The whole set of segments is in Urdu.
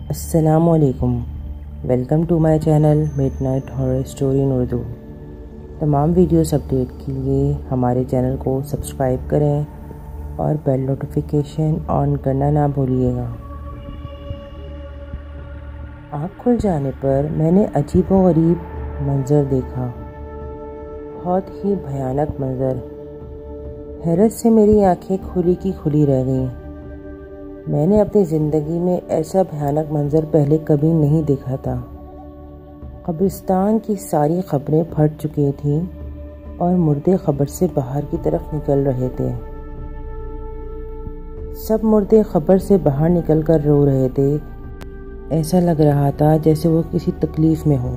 السلام علیکم، welcome to my channel midnight horror story in Urdu. تمام ویڈیوز اپڈیٹ کے لیے ہمارے چینل کو سبسکرائب کریں اور بیل نوٹیفیکیشن آن کرنا نہ بھولیے گا۔ آنکھ کھل جانے پر میں نے عجیب و غریب منظر دیکھا، بہت ہی بھیانک منظر۔ حیرت سے میری آنکھیں کھلی کی کھلی رہ گئیں۔ میں نے اپنی زندگی میں ایسا بھیانک منظر پہلے کبھی نہیں دیکھا تھا۔ قبرستان کی ساری قبریں پھٹ چکی تھیں اور مردے قبر سے باہر کی طرف نکل رہے تھے۔ سب مردے قبر سے باہر نکل کر رو رہے تھے۔ ایسا لگ رہا تھا جیسے وہ کسی تکلیف میں ہوں۔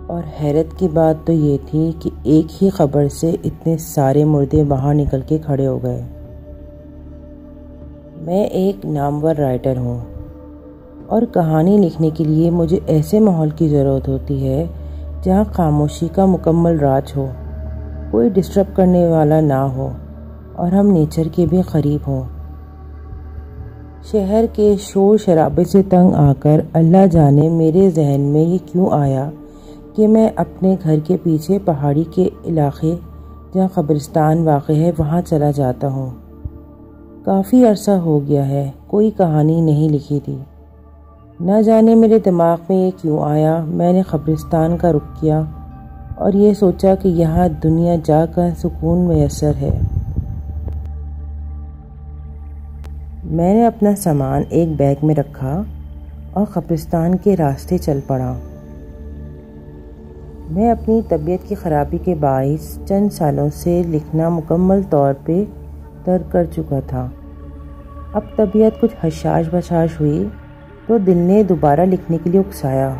اور حیرت کی بات تو یہ تھی کہ ایک ہی قبر سے اتنے سارے مردے باہر نکل کے کھڑے ہو گئے۔ میں ایک نامور رائٹر ہوں اور کہانی لکھنے کے لیے مجھے ایسے ماحول کی ضرورت ہوتی ہے جہاں خاموشی کا مکمل راج ہو، کوئی ڈسٹرب کرنے والا نہ ہو اور ہم نیچر کے بھی قریب ہوں۔ شہر کے شور شرابے سے تنگ آ کر اللہ جانے میرے ذہن میں یہ کیوں آیا کہ میں اپنے گھر کے پیچھے پہاڑی کے علاقے جہاں قبرستان واقع ہے وہاں چلا جاتا ہوں۔ کافی عرصہ ہو گیا ہے کوئی کہانی نہیں لکھی تھی۔ نہ جانے میرے دماغ میں یہ کیوں آیا۔ میں نے قبرستان کا رخ کیا اور یہ سوچا کہ یہاں دنیا جا کر سکون میسر ہے۔ میں نے اپنا سامان ایک بیگ میں رکھا اور قبرستان کے راستے چل پڑا۔ میں اپنی طبیعت کی خرابی کے باعث چند سالوں سے لکھنا مکمل طور پہ ترک کر چکا تھا۔ اب طبیعت کچھ حشاش بشاش ہوئی تو دل نے دوبارہ لکھنے کے لیے اکسایا،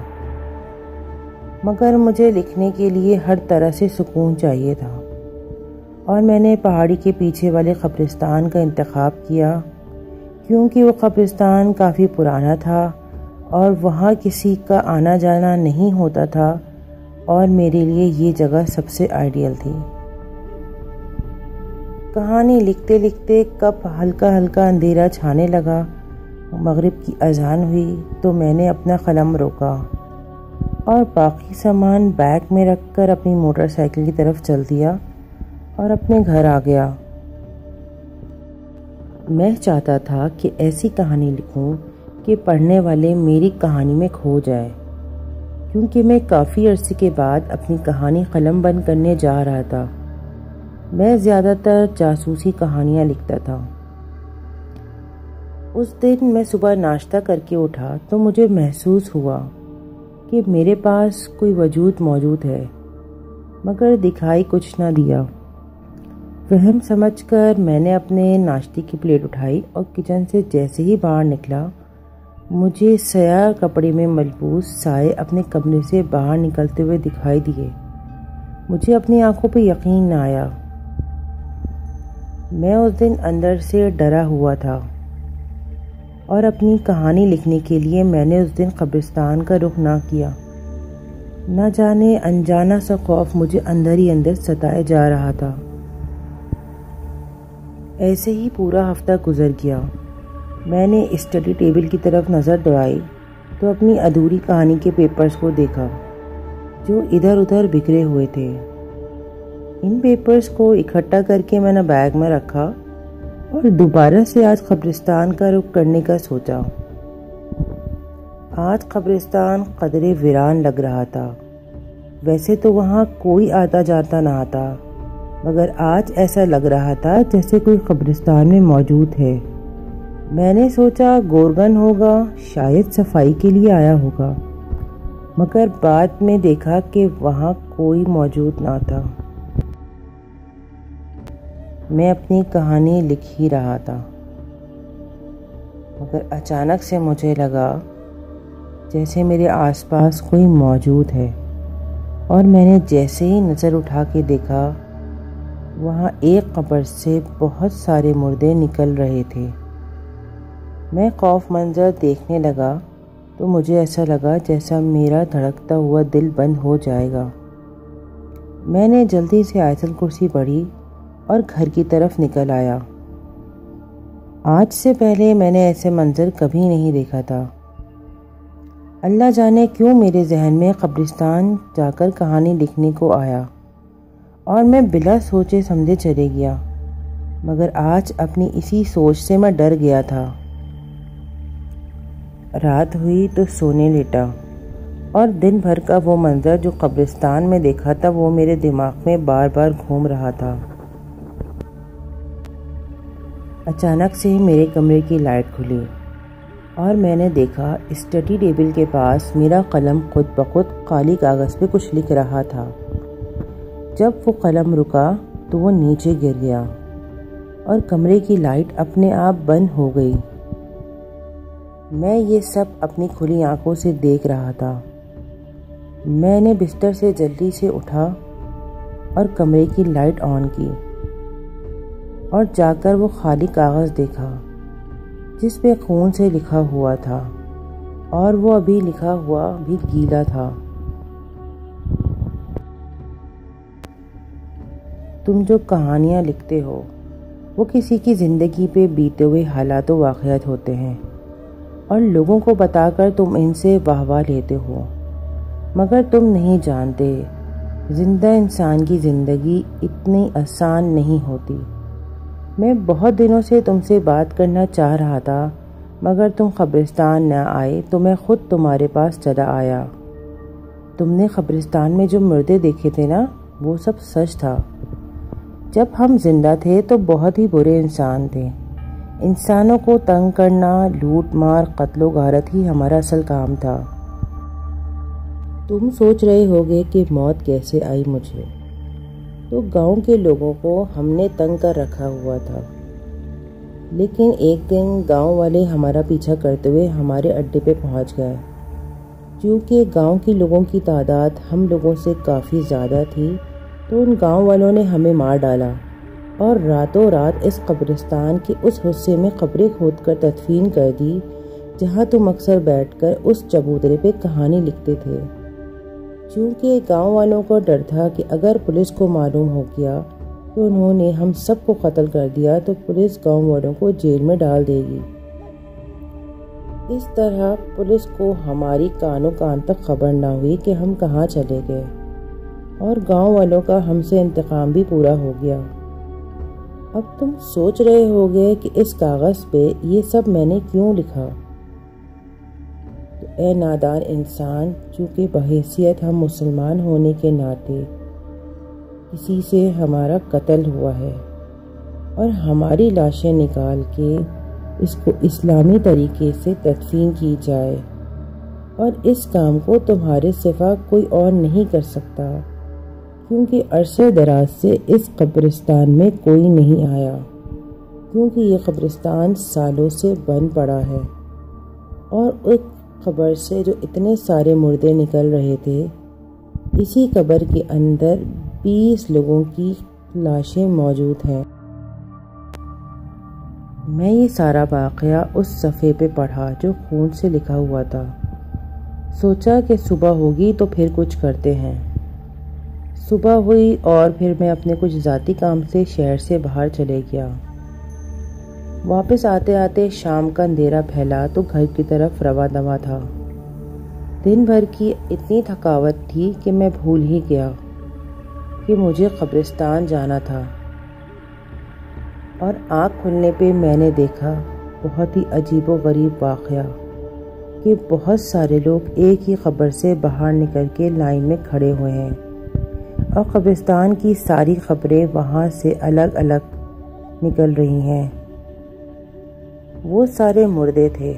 مگر مجھے لکھنے کے لیے ہر طرح سے سکون چاہیے تھا، اور میں نے پہاڑی کے پیچھے والے قبرستان کا انتخاب کیا کیونکہ وہ قبرستان کافی پرانا تھا اور وہاں کسی کا آنا جانا نہیں ہوتا تھا، اور میرے لیے یہ جگہ سب سے آئیڈیل تھی۔ کہانی لکھتے لکھتے کب ہلکا ہلکا اندھیرا چھانے لگا، مغرب کی اذان ہوئی تو میں نے اپنا قلم روکا اور باقی سامان بیگ میں رکھ کر اپنی موٹر سائیکل کی طرف چل دیا اور اپنے گھر آ گیا۔ میں چاہتا تھا کہ ایسی کہانی لکھوں کہ پڑھنے والے میری کہانی میں کھو جائے، کیونکہ میں کافی عرصے کے بعد اپنی کہانی قلم بند کرنے جا رہا تھا۔ میں زیادہ تر جاسوسی کہانیاں لکھتا تھا۔ اس دن میں صبح ناشتہ کر کے اٹھا تو مجھے محسوس ہوا کہ میرے پاس کوئی وجود موجود ہے، مگر دکھائی کچھ نہ دیا۔ وہم سمجھ کر میں نے اپنے ناشتے کی پلیٹ اٹھائی اور کچن سے جیسے ہی باہر نکلا، مجھے سیاہ کپڑے میں ملبوس سائے اپنے کمرے سے باہر نکلتے ہوئے دکھائی دیے۔ مجھے اپنی آنکھوں پہ یقین نہ آیا۔ میں اس دن اندر سے ڈرا ہوا تھا، اور اپنی کہانی لکھنے کے لیے میں نے اس دن قبرستان کا رخ نہ کیا۔ نہ جانے انجانا سا خوف مجھے اندر ہی اندر ستائے جا رہا تھا۔ ایسے ہی پورا ہفتہ گزر گیا۔ میں نے اسٹڈی ٹیبل کی طرف نظر دوڑائی تو اپنی ادھوری کہانی کے پیپرز کو دیکھا جو ادھر ادھر بکھرے ہوئے تھے۔ ان پیپرز کو اکٹھا کر کے میں نے بیگ میں رکھا اور دوبارہ سے آج قبرستان کا رخ کرنے کا سوچا۔ آج قبرستان قدرے ویران لگ رہا تھا۔ ویسے تو وہاں کوئی آتا جاتا نہ تھا، مگر آج ایسا لگ رہا تھا جیسے کوئی قبرستان میں موجود ہے۔ میں نے سوچا گورگن ہوگا، شاید صفائی کے لیے آیا ہوگا، مگر بعد میں دیکھا کہ وہاں کوئی موجود نہ تھا۔ میں اپنی کہانی لکھ ہی رہا تھا، مگر اچانک سے مجھے لگا جیسے میرے آس پاس کوئی موجود ہے، اور میں نے جیسے ہی نظر اٹھا کے دیکھا، وہاں ایک قبر سے بہت سارے مردے نکل رہے تھے۔ میں خوف منظر دیکھنے لگا تو مجھے ایسا لگا جیسا میرا دھڑکتا ہوا دل بند ہو جائے گا۔ میں نے جلدی سے آیت الکرسی پڑھی اور گھر کی طرف نکل آیا۔ آج سے پہلے میں نے ایسے منظر کبھی نہیں دیکھا تھا۔ اللہ جانے کیوں میرے ذہن میں قبرستان جا کر کہانی لکھنے کو آیا اور میں بلا سوچے سمجھے چلے گیا، مگر آج اپنی اسی سوچ سے میں ڈر گیا تھا۔ رات ہوئی تو سونے لیٹا اور دن بھر کا وہ منظر جو قبرستان میں دیکھا تھا وہ میرے دماغ میں بار بار گھوم رہا تھا۔ اچانک سے میرے کمرے کی لائٹ کھلی اور میں نے دیکھا اسٹڈی ٹیبل کے پاس میرا قلم خود بخود خالی کاغذ پہ کچھ لکھ رہا تھا۔ جب وہ قلم رکا تو وہ نیچے گر گیا اور کمرے کی لائٹ اپنے آپ بند ہو گئی۔ میں یہ سب اپنی کھلی آنکھوں سے دیکھ رہا تھا۔ میں نے بستر سے جلدی سے اٹھا اور کمرے کی لائٹ آن کی اور جا کر وہ خالی کاغذ دیکھا جس پہ خون سے لکھا ہوا تھا اور وہ ابھی لکھا ہوا بھی گیلا تھا۔ تم جو کہانیاں لکھتے ہو وہ کسی کی زندگی پہ بیتے ہوئے حالات و واقعات ہوتے ہیں اور لوگوں کو بتا کر تم ان سے واہ لیتے ہو، مگر تم نہیں جانتے زندہ انسان کی زندگی اتنی آسان نہیں ہوتی۔ میں بہت دنوں سے تم سے بات کرنا چاہ رہا تھا مگر تم قبرستان نہ آئے تو میں خود تمہارے پاس چلا آیا۔ تم نے قبرستان میں جو مردے دیکھے تھے نا وہ سب سچ تھا۔ جب ہم زندہ تھے تو بہت ہی برے انسان تھے۔ انسانوں کو تنگ کرنا، لوٹ مار، قتل و غارت ہی ہمارا اصل کام تھا۔ تم سوچ رہے ہوگے کہ موت کیسے آئی مجھے، تو گاؤں کے لوگوں کو ہم نے تنگ کر رکھا ہوا تھا، لیکن ایک دن گاؤں والے ہمارا پیچھا کرتے ہوئے ہمارے اڈے پہ پہنچ گئے۔ چونکہ گاؤں کے لوگوں کی تعداد ہم لوگوں سے کافی زیادہ تھی تو ان گاؤں والوں نے ہمیں مار ڈالا اور راتوں رات اس قبرستان کے اس حصے میں قبریں کھود کر تدفین کر دی جہاں تم اکثر بیٹھ کر اس چبوترے پہ کہانی لکھتے تھے۔ چونکہ گاؤں والوں کو ڈر تھا کہ اگر پولیس کو معلوم ہو گیا کہ انہوں نے ہم سب کو قتل کر دیا تو پولیس گاؤں والوں کو جیل میں ڈال دے گی۔ اس طرح پولیس کو ہماری کانوں کان تک خبر نہ ہوئی کہ ہم کہاں چلے گئے اور گاؤں والوں کا ہم سے انتقام بھی پورا ہو گیا۔ اب تم سوچ رہے ہوگے کہ اس کاغذ پہ یہ سب میں نے کیوں لکھا؟ تو اے نادان انسان، چونکہ بحیثیت ہم مسلمان ہونے کے ناطے کسی سے ہمارا قتل ہوا ہے اور ہماری لاشیں نکال کے اس کو اسلامی طریقے سے تدفین کی جائے، اور اس کام کو تمہارے سوا کوئی اور نہیں کر سکتا، کیونکہ عرصے دراز سے اس قبرستان میں کوئی نہیں آیا، کیونکہ یہ قبرستان سالوں سے بند پڑا ہے، اور ایک قبر سے جو اتنے سارے مردے نکل رہے تھے، اسی قبر کے اندر 20 لوگوں کی لاشیں موجود ہیں۔ میں یہ سارا واقعہ اس صفحے پہ پڑھا جو خون سے لکھا ہوا تھا۔ سوچا کہ صبح ہوگی تو پھر کچھ کرتے ہیں۔ صبح ہوئی اور پھر میں اپنے کچھ ذاتی کام سے شہر سے باہر چلے گیا۔ واپس آتے آتے شام کا اندھیرا پھیلا تو گھر کی طرف رواں دواں تھا۔ دن بھر کی اتنی تھکاوٹ تھی کہ میں بھول ہی گیا کہ مجھے قبرستان جانا تھا، اور آنکھ کھلنے پہ میں نے دیکھا بہت ہی عجیب و غریب واقعہ کہ بہت سارے لوگ ایک ہی قبر سے باہر نکل کے لائن میں کھڑے ہوئے ہیں، اور قبرستان کی ساری قبریں وہاں سے الگ الگ نکل رہی ہیں۔ وہ سارے مردے تھے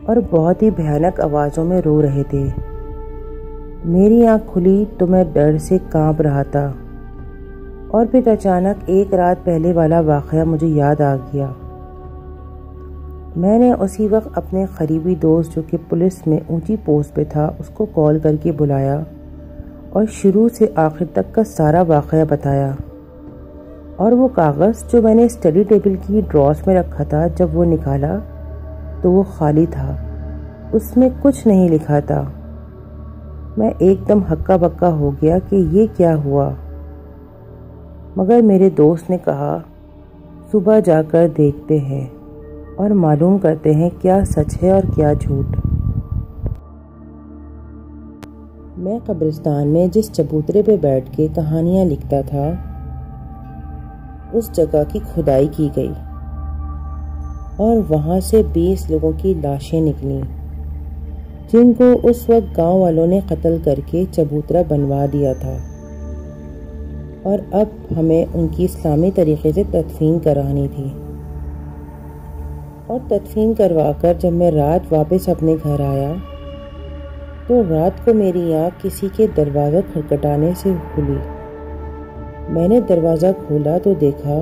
اور بہت ہی بھیانک آوازوں میں رو رہے تھے۔ میری آنکھ کھلی تو میں ڈر سے کانپ رہا تھا، اور پھر اچانک ایک رات پہلے والا واقعہ مجھے یاد آ گیا۔ میں نے اسی وقت اپنے قریبی دوست جو کہ پولیس میں اونچی پوسٹ پہ تھا اس کو کال کر کے بلایا اور شروع سے آخر تک کا سارا واقعہ بتایا، اور وہ کاغذ جو میں نے اسٹڈی ٹیبل کی ڈراز میں رکھا تھا جب وہ نکالا تو وہ خالی تھا، اس میں کچھ نہیں لکھا تھا۔ میں ایک دم ہکا بکا ہو گیا کہ یہ کیا ہوا، مگر میرے دوست نے کہا صبح جا کر دیکھتے ہیں اور معلوم کرتے ہیں کیا سچ ہے اور کیا جھوٹ۔ میں قبرستان میں جس چبوترے پہ بیٹھ کے کہانیاں لکھتا تھا اس جگہ کی کھدائی کی گئی اور وہاں سے 20 لوگوں کی لاشیں نکلیں جن کو اس وقت گاؤں والوں نے قتل کر کے چبوترا بنوا دیا تھا، اور اب ہمیں ان کی اسلامی طریقے سے تدفین کرانی تھی۔ اور تدفین کروا کر جب میں رات واپس اپنے گھر آیا تو رات کو میری آنکھ کسی کے دروازہ کھٹکھٹانے سے کھلی۔ میں نے دروازہ کھولا تو دیکھا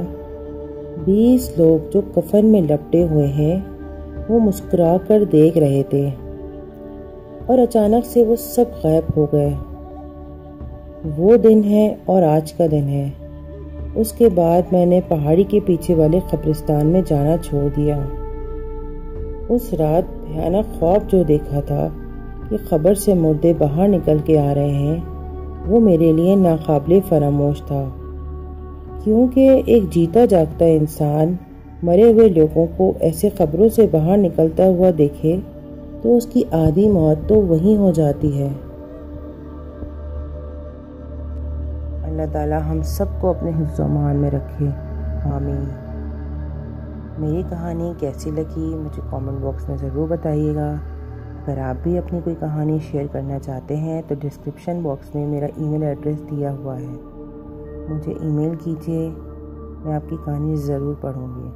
20 لوگ جو کفن میں لپٹے ہوئے ہیں وہ مسکرا کر دیکھ رہے تھے، اور اچانک سے وہ سب غائب ہو گئے۔ وہ دن ہے اور آج کا دن ہے۔ اس کے بعد میں نے پہاڑی کے پیچھے والے قبرستان میں جانا چھوڑ دیا۔ اس رات بھیانک خواب جو دیکھا تھا کہ قبر سے مردے باہر نکل کے آ رہے ہیں، وہ میرے لیے ناقابل فراموش تھا، کیونکہ ایک جیتا جاگتا انسان مرے ہوئے لوگوں کو ایسے قبروں سے باہر نکلتا ہوا دیکھے تو اس کی آدھی موت تو وہیں ہو جاتی ہے۔ اللہ تعالی ہم سب کو اپنے حفظ و امان میں رکھے، آمین۔ میری کہانی کیسی لگی مجھے کامنٹ باکس میں ضرور بتائیے گا۔ اگر آپ بھی اپنی کوئی کہانی شیئر کرنا چاہتے ہیں تو ڈسکرپشن باکس میں میرا ای میل ایڈریس دیا ہوا ہے، مجھے ای میل کیجیے، میں آپ کی کہانی ضرور پڑھوں گی۔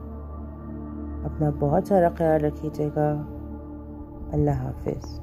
اپنا بہت سارا خیال رکھیے گا۔ اللہ حافظ۔